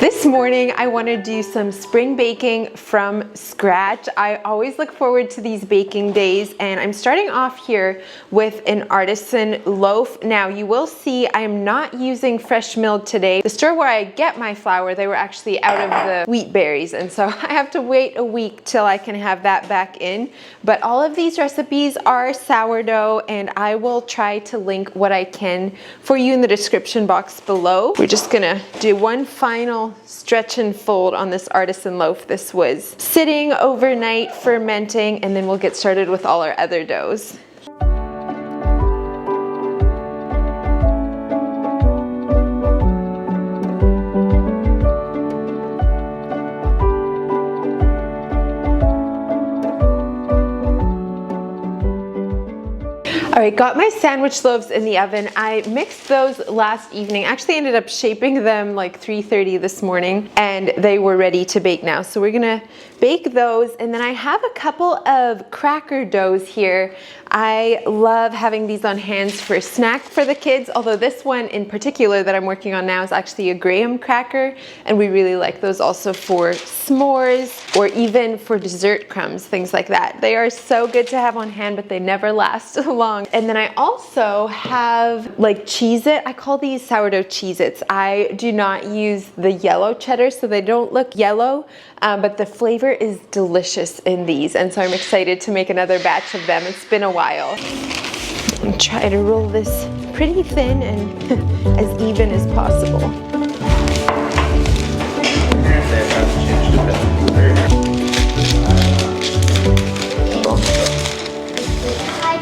This morning I want to do some spring baking from scratch. I always look forward to these baking days, and I'm starting off here with an Artisan loaf. Now you will see I am not using fresh milled today. The store where I get my flour, they were actually out of the wheat berries, and so I have to wait a week till I can have that back in. But all of these recipes are sourdough, and I will try to link what I can for you in the description box below. We're just gonna do one final stretch and fold on this Artisan loaf. This was sitting overnight fermenting, and then we'll get started with all our other doughs. All right, got my sandwich loaves in the oven. I mixed those last evening. Actually ended up shaping them like 3:30 this morning, and they were ready to bake now. So we're gonna bake those, and then I have a couple of cracker doughs here. I love having these on hand for a snack for the kids, although this one in particular that I'm working on now is actually a graham cracker, and we really like those also for s'mores or even for dessert crumbs, things like that. They are so good to have on hand, but they never last long. And then I also have like Cheez-It. I call these sourdough Cheez-Its. I do not use the yellow cheddar, so they don't look yellow, but the flavor is delicious in these, and so I'm excited to make another batch of them. It's been a while. And try to roll this pretty thin and as even as possible.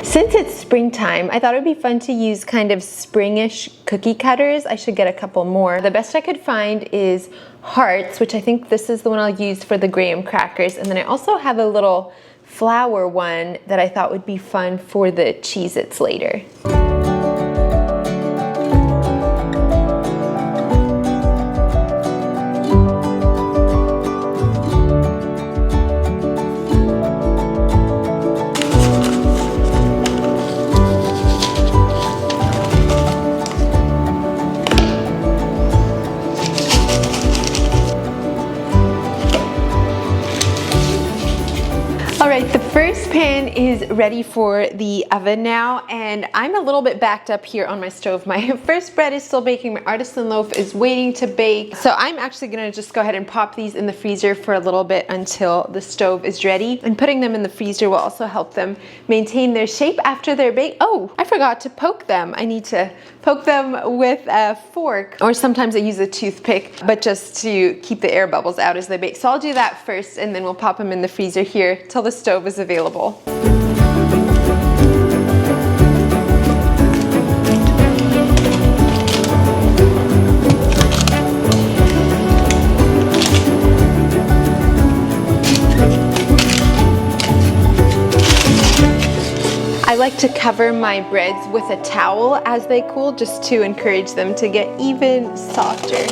Since it's springtime, I thought it would be fun to use kind of springish cookie cutters. I should get a couple more. The best I could find is hearts, which I think this is the one I'll use for the graham crackers. And then I also have a little flower one that I thought would be fun for the Cheez-Its later. Alright, the first pan is ready for the oven now, and I'm a little bit backed up here on my stove. My first bread is still baking, my Artisan loaf is waiting to bake. So I'm actually gonna just go ahead and pop these in the freezer for a little bit until the stove is ready. And putting them in the freezer will also help them maintain their shape after they're baked. Oh, I forgot to poke them. I need to poke them with a fork, or sometimes I use a toothpick, but just to keep the air bubbles out as they bake. So I'll do that first, and then we'll pop them in the freezer here till the stove is available. I like to cover my breads with a towel as they cool, just to encourage them to get even softer.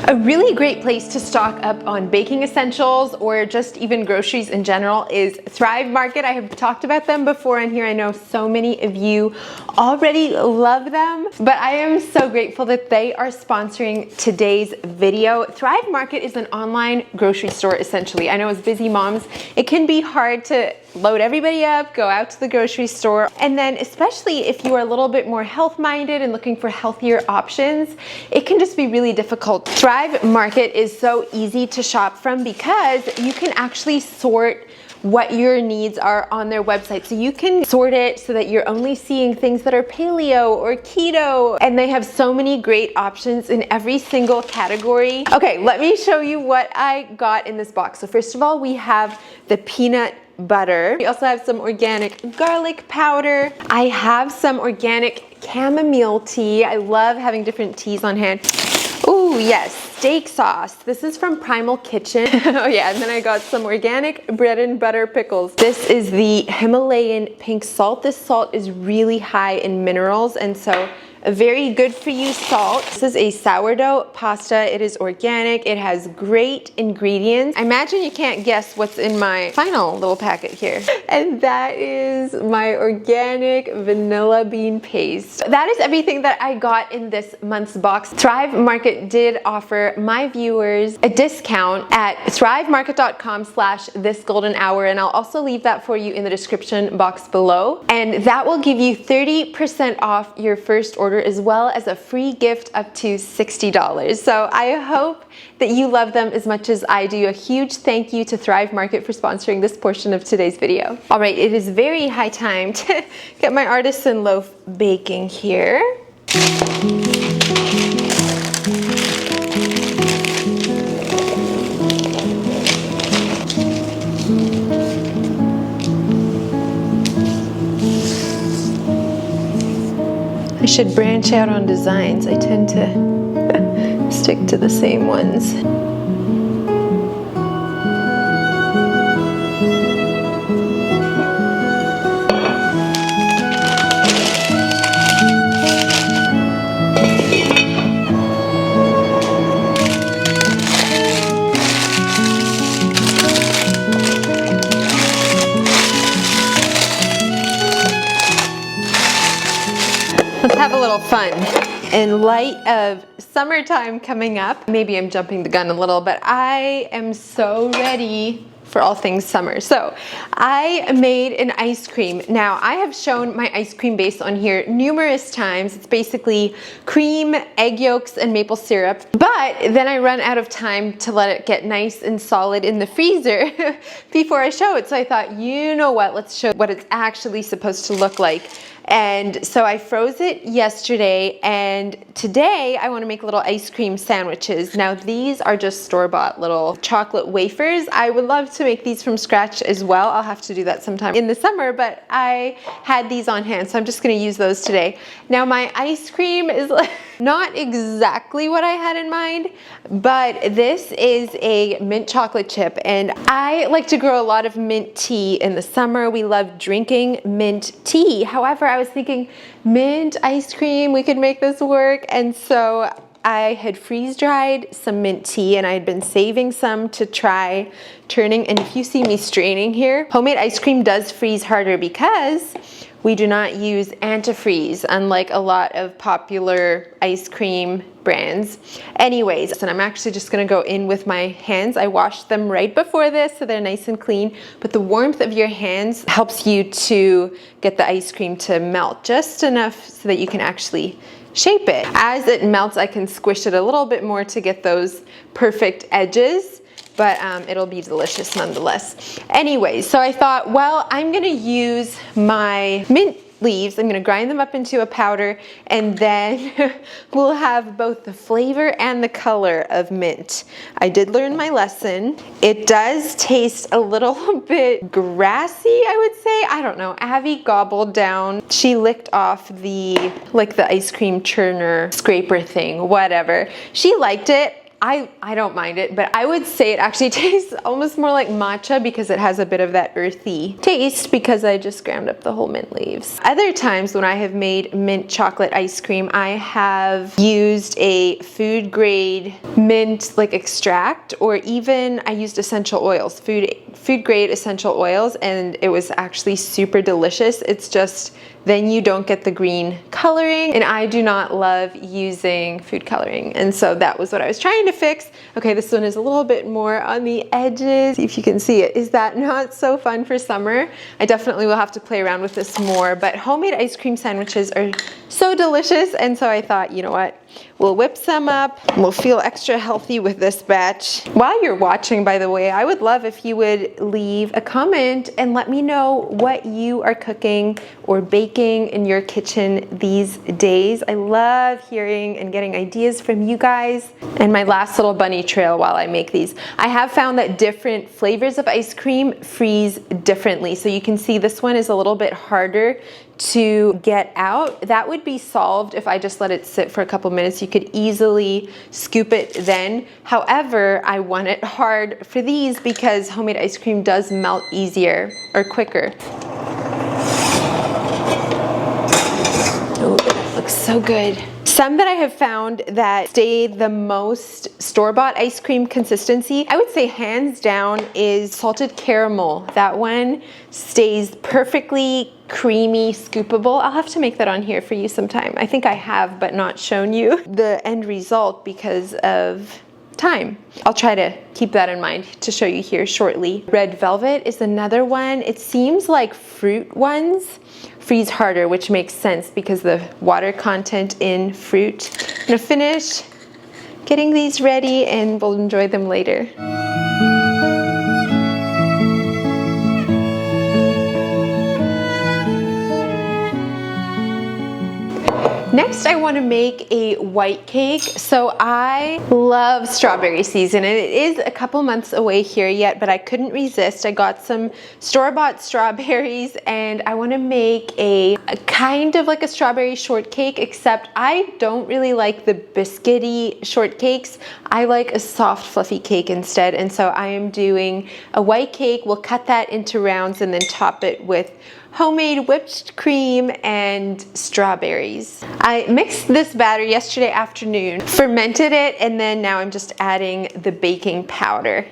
A really great place to stock up on baking essentials or just even groceries in general is Thrive Market. I have talked about them before on here. I know so many of you already love them, but I am so grateful that they are sponsoring today's video. Thrive Market is an online grocery store essentially. I know as busy moms, it can be hard to load everybody up, go out to the grocery store, and then especially if you are a little bit more health-minded and looking for healthier options, it can just be really difficult. Thrive Market is so easy to shop from because you can actually sort what your needs are on their website. So you can sort it so that you're only seeing things that are paleo or keto, and they have so many great options in every single category. Okay, let me show you what I got in this box. So first of all, we have the peanut butter. We also have some organic garlic powder. I have some organic chamomile tea. I love having different teas on hand. Ooh, yes, steak sauce. This is from Primal Kitchen. Oh yeah, and then I got some organic bread and butter pickles. This is the Himalayan pink salt. This salt is really high in minerals, and so a very good for you salt. This is a sourdough pasta. It is organic. It has great ingredients. I imagine you can't guess what's in my final little packet here. And that is my organic vanilla bean paste. That is everything that I got in this month's box. Thrive Market did offer my viewers a discount at thrivemarket.com/thisgoldenhour, and I'll also leave that for you in the description box below. And that will give you 30% off your first order, as well as a free gift up to $60. So I hope that you love them as much as I do. A huge thank you to Thrive Market for sponsoring this portion of today's video. All right, it is very high time to get my Artisan loaf baking here. I should branch out on designs. I tend to stick to the same ones. Let's have a little fun. In light of summertime coming up, maybe I'm jumping the gun a little, but I am so ready for all things summer. So I made an ice cream. Now I have shown my ice cream base on here numerous times. It's basically cream, egg yolks, and maple syrup. But then I run out of time to let it get nice and solid in the freezer before I show it. So I thought, you know what, let's show what it's actually supposed to look like. And so I froze it yesterday, and today I want to make little ice cream sandwiches. Now these are just store-bought little chocolate wafers. I would love to make these from scratch as well. I'll have to do that sometime in the summer, but I had these on hand, so I'm just going to use those today. Now my ice cream is not exactly what I had in mind, but this is a mint chocolate chip, and I like to grow a lot of mint tea in the summer. We love drinking mint tea. However, I was thinking mint ice cream, we could make this work. And so I had freeze dried some mint tea, and I had been saving some to try turning. And if you see me straining here, homemade ice cream does freeze harder because we do not use antifreeze, unlike a lot of popular ice cream brands. Anyways, and I'm actually just gonna go in with my hands. I washed them right before this, so they're nice and clean, but the warmth of your hands helps you to get the ice cream to melt just enough so that you can actually shape it. As it melts, I can squish it a little bit more to get those perfect edges, but it'll be delicious nonetheless. Anyways, so I thought, well, I'm gonna use my mint leaves. I'm gonna grind them up into a powder, and then we'll have both the flavor and the color of mint. I did learn my lesson. It does taste a little bit grassy, I would say. I don't know. Abby gobbled down. She licked off the ice cream churner scraper thing, whatever. She liked it. I don't mind it, but I would say it actually tastes almost more like matcha because it has a bit of that earthy taste because I just ground up the whole mint leaves. Other times when I have made mint chocolate ice cream, I have used a food grade mint extract, or even I used essential oils, food grade essential oils, and it was actually super delicious. It's just then you don't get the green coloring, and I do not love using food coloring, and so that was what I was trying to fix. Okay, this one is a little bit more on the edges. See if you can see it. Is that not so fun for summer? I definitely will have to play around with this more, but homemade ice cream sandwiches are so delicious, and so I thought, you know what? We'll whip some up. We'll feel extra healthy with this batch. While you're watching, by the way, I would love if you would leave a comment and let me know what you are cooking or baking in your kitchen these days. I love hearing and getting ideas from you guys. And my last little bunny trail while I make these. I have found that different flavors of ice cream freeze differently. So you can see this one is a little bit harder to get out. That would be solved if I just let it sit for a couple minutes. You could easily scoop it then. However, I want it hard for these because homemade ice cream does melt easier or quicker. Oh, looks so good. Some that I have found that stay the most store-bought ice cream consistency, I would say hands down, is salted caramel. That one stays perfectly creamy, scoopable. I'll have to make that on here for you sometime. I think I have, but not shown you the end result because of time. I'll try to keep that in mind to show you here shortly. Red velvet is another one. It seems like fruit ones freeze harder, which makes sense because the water content in fruit. I'm gonna finish getting these ready and we'll enjoy them later. Next, I want to make a white cake. So I love strawberry season, and it is a couple months away here yet, but I couldn't resist. I got some store-bought strawberries, and I want to make a kind of like a strawberry shortcake, except I don't really like the biscuity shortcakes. I like a soft, fluffy cake instead, and so I am doing a white cake. We'll cut that into rounds and then top it with homemade whipped cream and strawberries. I mixed this batter yesterday afternoon, fermented it, and then now I'm just adding the baking powder.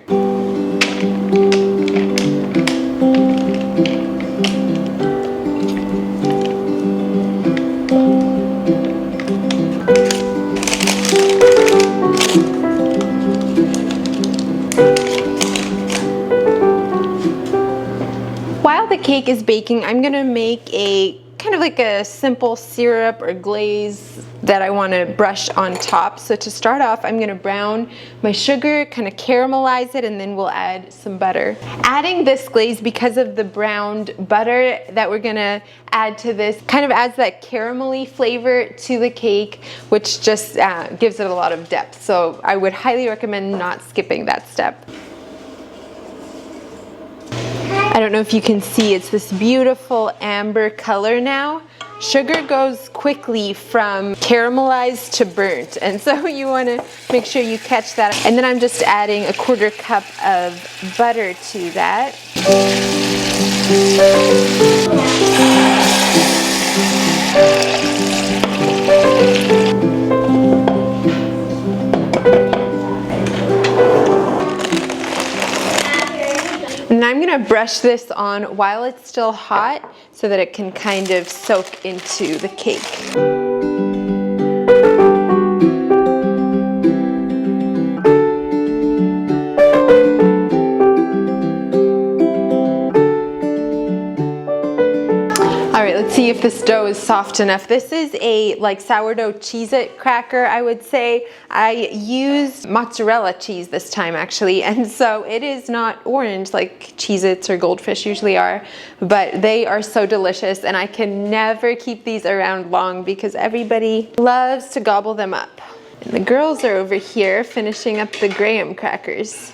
While the cake is baking, I'm gonna make a kind of like a simple syrup or glaze that I want to brush on top. So to start off, I'm gonna brown my sugar, kind of caramelize it, and then we'll add some butter. Adding this glaze, because of the browned butter that we're gonna add to this, kind of adds that caramelly flavor to the cake, which just gives it a lot of depth. So I would highly recommend not skipping that step. I don't know if you can see, it's this beautiful amber color now. Sugar goes quickly from caramelized to burnt, and so you want to make sure you catch that. And then I'm just adding a 1/4 cup of butter to that. And I'm gonna brush this on while it's still hot so that it can kind of soak into the cake. All right, let's see if this dough is soft enough. This is a like sourdough Cheez-It cracker, I would say. I used mozzarella cheese this time actually, and so it is not orange like Cheez-Its or Goldfish usually are, but they are so delicious, and I can never keep these around long because everybody loves to gobble them up. And the girls are over here finishing up the graham crackers.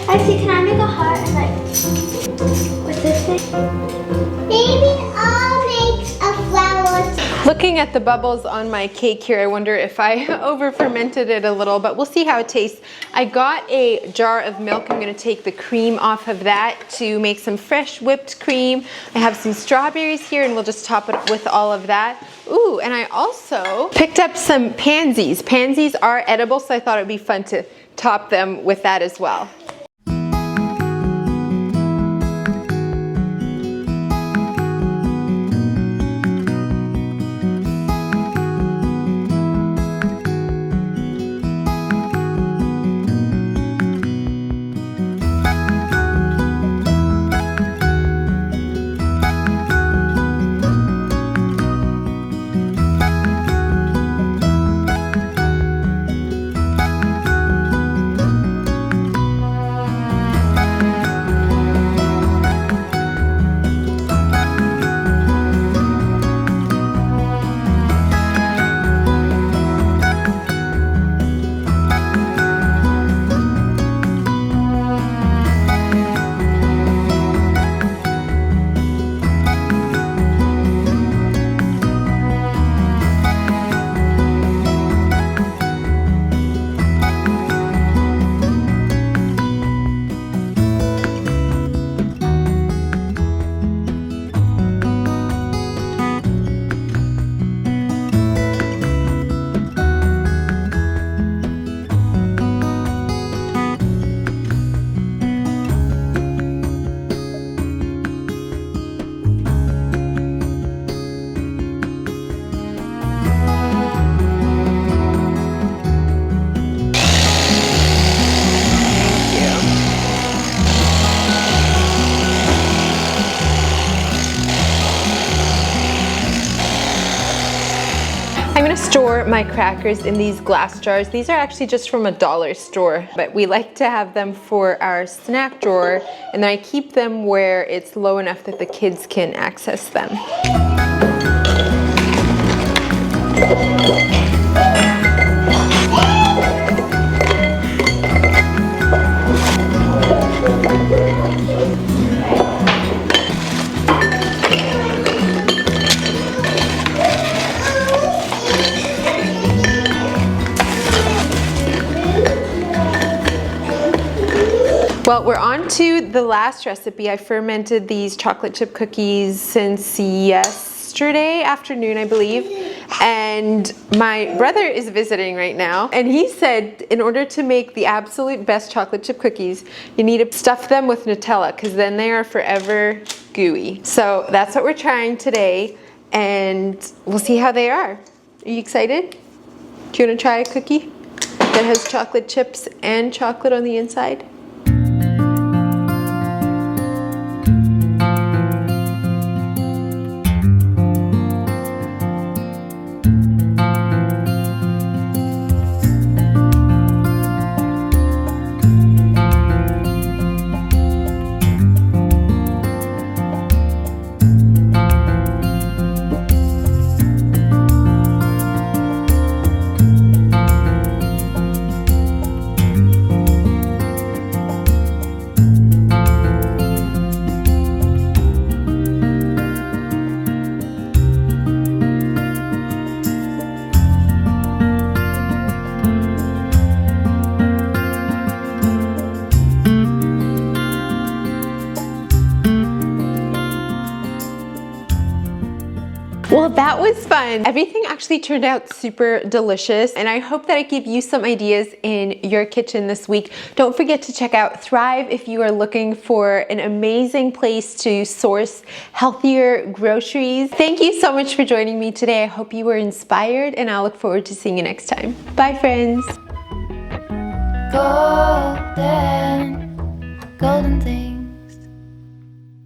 Actually, can I make a heart and like, what's this thing? Maybe I'll make a flower. Looking at the bubbles on my cake here, I wonder if I over fermented it a little, but we'll see how it tastes. I got a jar of milk. I'm gonna take the cream off of that to make some fresh whipped cream. I have some strawberries here, and we'll just top it with all of that. Ooh, and I also picked up some pansies. Pansies are edible, so I thought it'd be fun to top them with that as well. store my crackers in these glass jars. These are actually just from a dollar store, but we like to have them for our snack drawer, and then I keep them where it's low enough that the kids can access them. Well, we're on to the last recipe. I fermented these chocolate chip cookies since yesterday afternoon, I believe. And my brother is visiting right now. And he said in order to make the absolute best chocolate chip cookies, you need to stuff them with Nutella because then they are forever gooey. So that's what we're trying today. And we'll see how they are. Are you excited? Do you want to try a cookie that has chocolate chips and chocolate on the inside? Well, that was fun. Everything actually turned out super delicious, and I hope that I give you some ideas in your kitchen this week. Don't forget to check out Thrive if you are looking for an amazing place to source healthier groceries. Thank you so much for joining me today. I hope you were inspired, and I'll look forward to seeing you next time. Bye, friends. Golden, golden thing.